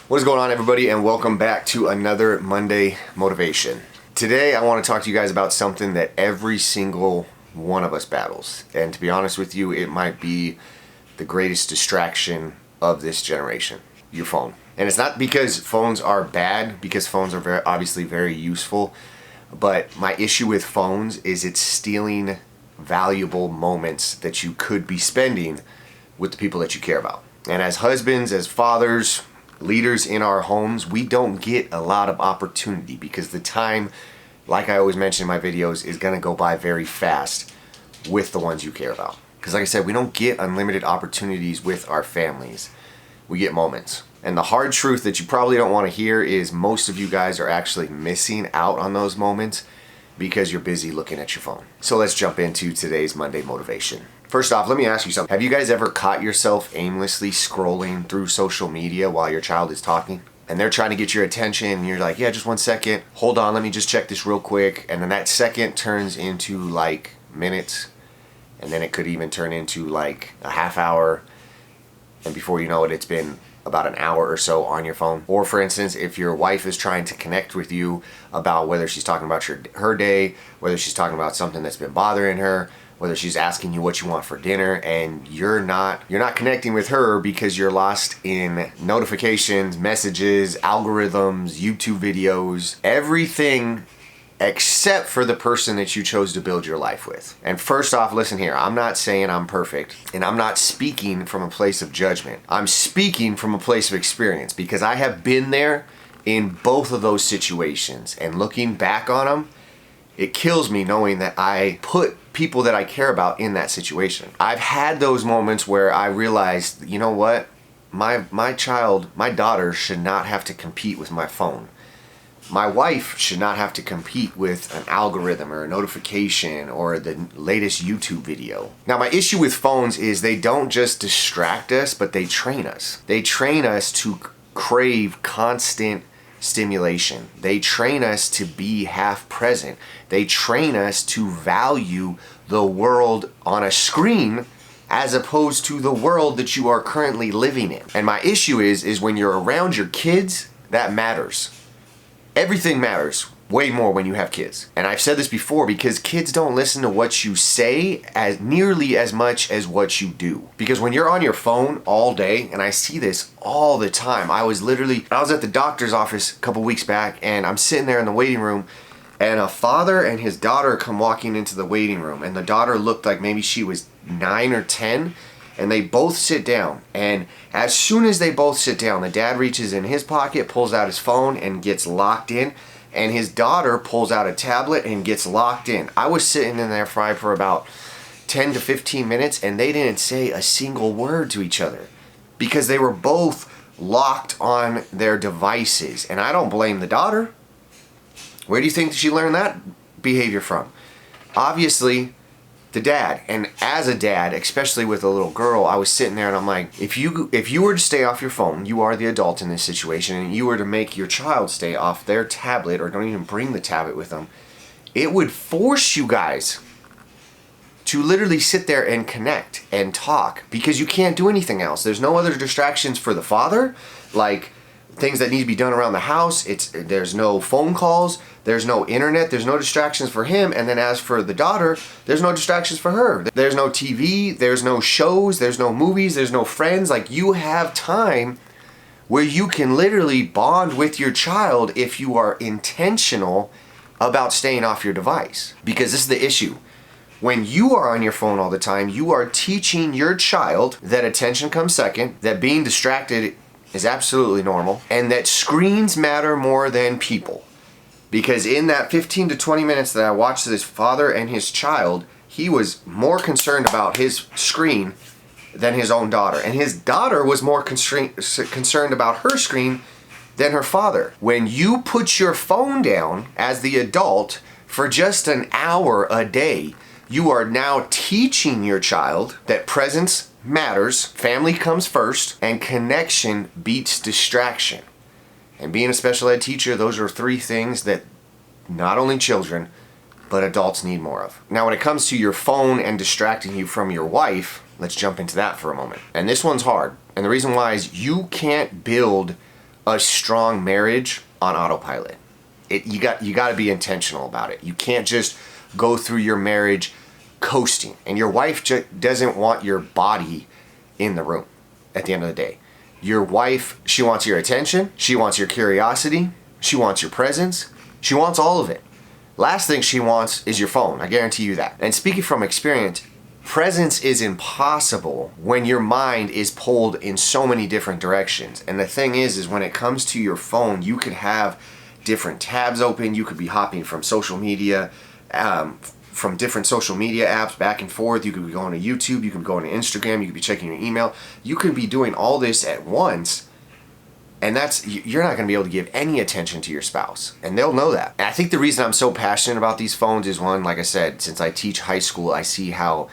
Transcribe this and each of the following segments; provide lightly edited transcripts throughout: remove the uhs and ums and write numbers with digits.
What is going on, everybody, and welcome back to another Monday Motivation. Today I want to talk to you guys about something that every single one of us battles, and to be honest with you, it might be the greatest distraction of this generation: your phone. And it's not because phones are bad, because phones are obviously very useful, but my issue with phones is it's stealing valuable moments that you could be spending with the people that you care about. And as husbands, as fathers, leaders in our homes, we don't get a lot of opportunity because the time, like I always mention in my videos, is going to go by very fast with the ones you care about. Because like I said, we don't get unlimited opportunities with our families. We get moments. And the hard truth that you probably don't want to hear is most of you guys are actually missing out on those moments because you're busy looking at your phone. So let's jump into today's Monday Motivation. First off, let me ask you something. Have you guys ever caught yourself aimlessly scrolling through social media while your child is talking? And they're trying to get your attention and you're like, yeah, just 1 second. Hold on, let me just check this real quick. And then that second turns into like minutes. And then it could even turn into like a half hour. And before you know it, it's been about an hour or so on your phone. Or for instance, if your wife is trying to connect with you about whether she's talking about her day, whether she's talking about something that's been bothering her, whether she's asking you what you want for dinner, and you're not connecting with her because you're lost in notifications, messages, algorithms, YouTube videos, everything except for the person that you chose to build your life with. And first off, listen here, I'm not saying I'm perfect, and I'm not speaking from a place of judgment. I'm speaking from a place of experience because I have been there in both of those situations, and looking back on them, it kills me knowing that I put people that I care about in that situation. I've had those moments where I realized, you know what? My daughter should not have to compete with my phone. My wife should not have to compete with an algorithm or a notification or the latest YouTube video. Now, my issue with phones is they don't just distract us, but they train us. They train us to crave constant stimulation. They train us to be half present. They train us to value the world on a screen as opposed to the world that you are currently living in. And my issue is when you're around your kids, that matters. Everything matters way more when you have kids. And I've said this before, because kids don't listen to what you say as nearly as much as what you do. Because when you're on your phone all day, and I see this all the time, I was at the doctor's office a couple weeks back, and I'm sitting there in the waiting room, and a father and his daughter come walking into the waiting room, and the daughter looked like maybe she was 9 or 10, and they both sit down. And as soon as they both sit down, the dad reaches in his pocket, pulls out his phone, and gets locked in. And his daughter pulls out a tablet and gets locked in. I was sitting in there for about 10 to 15 minutes, and they didn't say a single word to each other because they were both locked on their devices. And I don't blame the daughter. Where do you think she learned that behavior from? Obviously, the dad. And as a dad, especially with a little girl, I was sitting there and I'm like, if you were to stay off your phone, you are the adult in this situation, and you were to make your child stay off their tablet or don't even bring the tablet with them, it would force you guys to literally sit there and connect and talk because you can't do anything else. There's no other distractions for the father, like things that need to be done around the house. There's no phone calls, there's no internet, there's no distractions for him. And then as for the daughter, there's no distractions for her. There's no TV, there's no shows, there's no movies, there's no friends. Like, you have time where you can literally bond with your child if you are intentional about staying off your device. Because this is the issue. When you are on your phone all the time, you are teaching your child that attention comes second, that being distracted is absolutely normal, and that screens matter more than people. Because in that 15 to 20 minutes that I watched this father and his child, he was more concerned about his screen than his own daughter. And his daughter was more concerned about her screen than her father. When you put your phone down as the adult for just an hour a day, you are now teaching your child that presence matters, family comes first, and connection beats distraction. And being a special ed teacher, those are 3 things that not only children, but adults need more of. Now, when it comes to your phone and distracting you from your wife, let's jump into that for a moment. And this one's hard. And the reason why is you can't build a strong marriage on autopilot. You got to be intentional about it. You can't just go through your marriage coasting. And your wife doesn't want your body in the room at the end of the day. Your wife, she wants your attention, she wants your curiosity, she wants your presence, she wants all of it. Last thing she wants is your phone. I guarantee you that. And speaking from experience, presence is impossible when your mind is pulled in so many different directions. And the thing is when it comes to your phone, you could have different tabs open. You could be hopping from social media, from different social media apps back and forth. You could be going to YouTube, you could be going to Instagram, you could be checking your email. You could be doing all this at once, and you're not going to be able to give any attention to your spouse, and they'll know that. And I think the reason I'm so passionate about these phones is, one, like I said, since I teach high school, I see how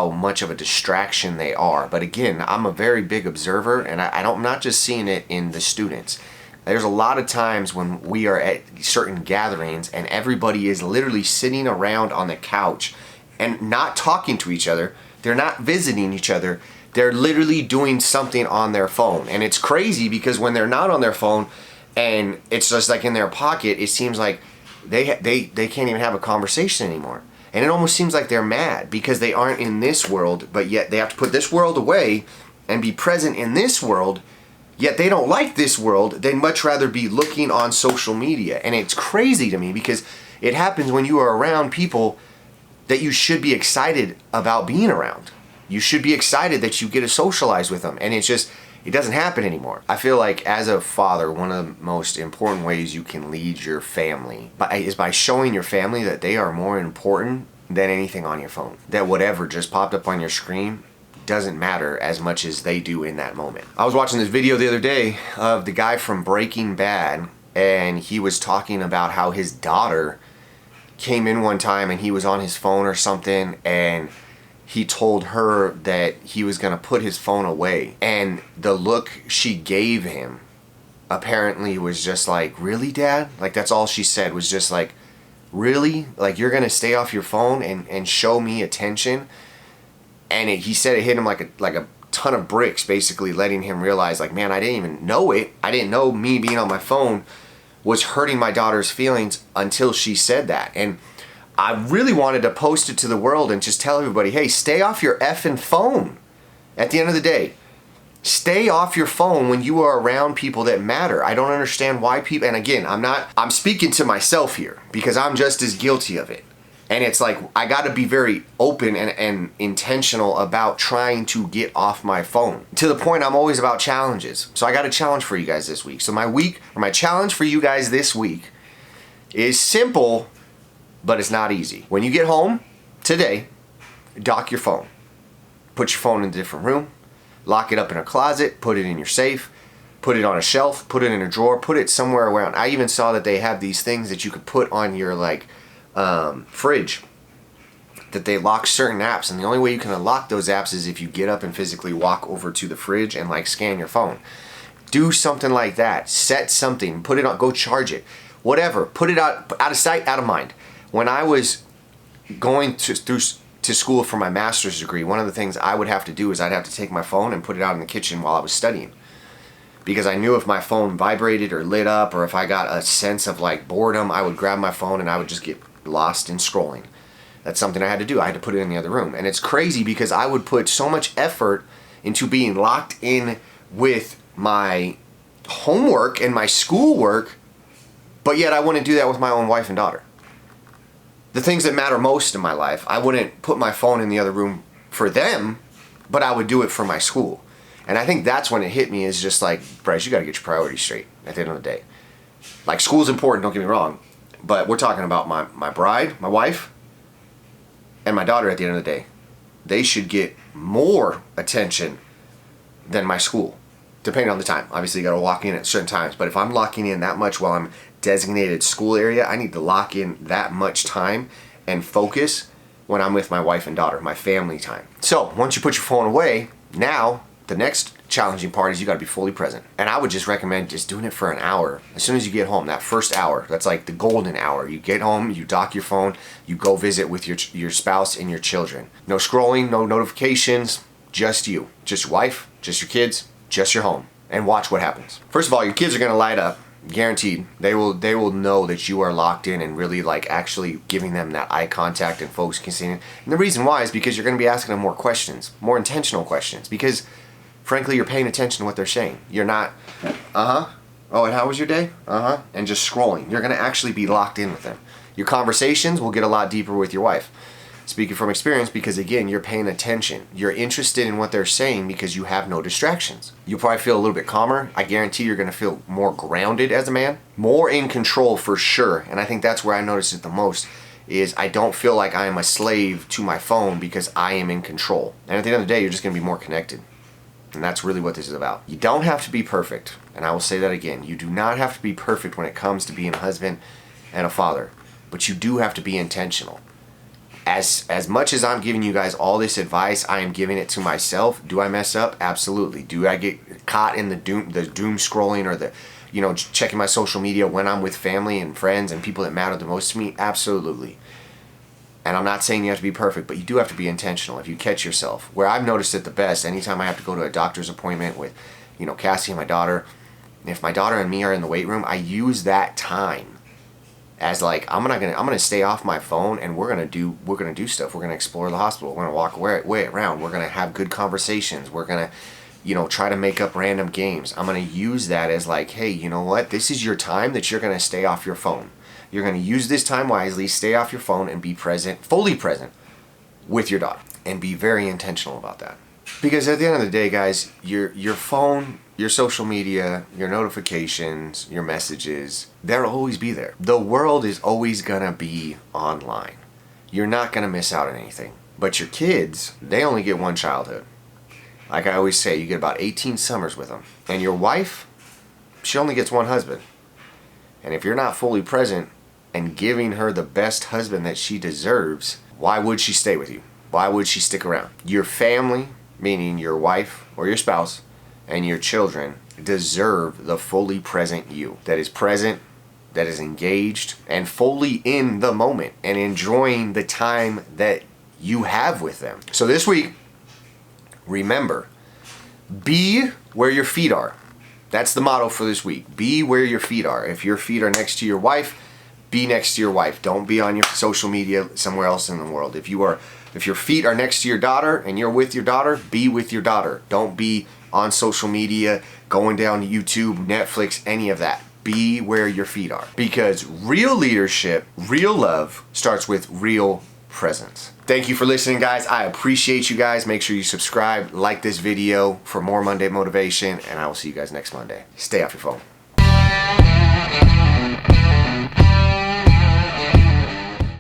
much of a distraction they are. But again, I'm a very big observer, and I'm not just seeing it in the students. There's a lot of times when we are at certain gatherings and everybody is literally sitting around on the couch and not talking to each other. They're not visiting each other. They're literally doing something on their phone. And it's crazy because when they're not on their phone and it's just like in their pocket, it seems like they can't even have a conversation anymore. And it almost seems like they're mad because they aren't in this world, but yet they have to put this world away and be present in this world. Yet they don't like this world. They'd much rather be looking on social media. And it's crazy to me because it happens when you are around people that you should be excited about being around. You should be excited that you get to socialize with them. And it doesn't happen anymore. I feel like as a father, one of the most important ways you can lead your family is by showing your family that they are more important than anything on your phone. That whatever just popped up on your screen doesn't matter as much as they do in that moment. I was watching this video the other day of the guy from Breaking Bad, and he was talking about how his daughter came in one time and he was on his phone or something, and he told her that he was going to put his phone away. And the look she gave him apparently was just like, "Really, Dad?" Like, that's all she said, was just like, "Really? Like, you're going to stay off your phone and show me attention?" And he said it hit him like a ton of bricks, basically letting him realize, like, man, I didn't even know it. I didn't know me being on my phone was hurting my daughter's feelings until she said that. And I really wanted to post it to the world and just tell everybody, hey, stay off your effing phone. At the end of the day, stay off your phone when you are around people that matter. I don't understand why people, and again, I'm speaking to myself here because I'm just as guilty of it. And it's like, I got to be very open and intentional about trying to get off my phone. To the point, I'm always about challenges. So I got a challenge for you guys this week. So my challenge for you guys this week is simple, but it's not easy. When you get home today, dock your phone. Put your phone in a different room. Lock it up in a closet. Put it in your safe. Put it on a shelf. Put it in a drawer. Put it somewhere around. I even saw that they have these things that you could put on your fridge, that they lock certain apps, and the only way you can unlock those apps is if you get up and physically walk over to the fridge and scan your phone. Do something like that. Set something. Put it on. Go charge it. Whatever. Put it out of sight, out of mind. When I was going to school for my master's degree, one of the things I would have to do is I'd have to take my phone and put it out in the kitchen while I was studying. Because I knew if my phone vibrated or lit up, or if I got a sense of boredom, I would grab my phone and I would just get lost in scrolling. That's something I had to do. I had to put it in the other room. And it's crazy because I would put so much effort into being locked in with my homework and my schoolwork, but yet I wouldn't do that with my own wife and daughter. The things that matter most in my life, I wouldn't put my phone in the other room for them, but I would do it for my school. And I think that's when it hit me, is just like, Bryce, you got to get your priorities straight at the end of the day. School's important, don't get me wrong, but we're talking about my bride, my wife, and my daughter at the end of the day. They should get more attention than my school, depending on the time. Obviously, you got to lock in at certain times, but if I'm locking in that much while I'm designated school area, I need to lock in that much time and focus when I'm with my wife and daughter, my family time. So once you put your phone away, now the next challenging part is you got to be fully present. And I would just recommend just doing it for an hour. As soon as you get home, that first hour, that's like the golden hour. You get home, you dock your phone, you go visit with your spouse and your children. No scrolling, no notifications, just you. Just your wife, just your kids, just your home. and watch what happens. First of all, your kids are gonna light up. Guaranteed. They will know that you are locked in and really like actually giving them that eye contact and focusing. And the reason why is because you're going to be asking them more questions, more intentional questions, because frankly you're paying attention to what they're saying. You're not oh, and how was your day? And just scrolling. You're going to actually be locked in with them. Your conversations will get a lot deeper with your wife. Speaking from experience, because again, you're paying attention. You're interested in what they're saying because you have no distractions. You'll probably feel a little bit calmer. I guarantee you're gonna feel more grounded as a man, more in control for sure. And I think that's where I notice it the most, is I don't feel like I am a slave to my phone because I am in control. And at the end of the day, you're just gonna be more connected. And that's really what this is about. You don't have to be perfect. And I will say that again. You do not have to be perfect when it comes to being a husband and a father. But you do have to be intentional. As much as I'm giving you guys all this advice, I am giving it to myself. Do I mess up? Absolutely. Do I get caught in the doom scrolling or the, checking my social media when I'm with family and friends and people that matter the most to me? Absolutely. And I'm not saying you have to be perfect, but you do have to be intentional if you catch yourself. Where I've noticed it the best, anytime I have to go to a doctor's appointment with, Cassie and my daughter, if my daughter and me are in the weight room, I use that time as like, I'm gonna stay off my phone and we're gonna do stuff. We're gonna explore the hospital. We're gonna walk way around. We're gonna have good conversations. We're gonna, try to make up random games. I'm gonna use that as like, hey, you know what? This is your time that you're gonna stay off your phone. You're gonna use this time wisely, stay off your phone and be present, fully present with your daughter. And be very intentional about that. Because at the end of the day, guys, your phone, your social media, your notifications, your messages, they'll always be there. The world is always gonna be online. You're not gonna miss out on anything. But your kids, they only get one childhood. Like I always say, you get about 18 summers with them. And your wife, she only gets one husband. And if you're not fully present and giving her the best husband that she deserves, why would she stay with you? Why would she stick around? Your family, meaning your wife or your spouse, and your children deserve the fully present you that is present, that is engaged, and fully in the moment and enjoying the time that you have with them. So this week, remember, be where your feet are. That's the motto for this week. Be where your feet are. If your feet are next to your wife, be next to your wife. Don't be on your social media somewhere else in the world. If your feet are next to your daughter and you're with your daughter, be with your daughter. Don't be on social media, going down to YouTube, Netflix, any of that. Be where your feet are. Because real leadership, real love starts with real presence. Thank you for listening, guys. I appreciate you guys. Make sure you subscribe, like this video for more Monday motivation, and I will see you guys next Monday. Stay off your phone.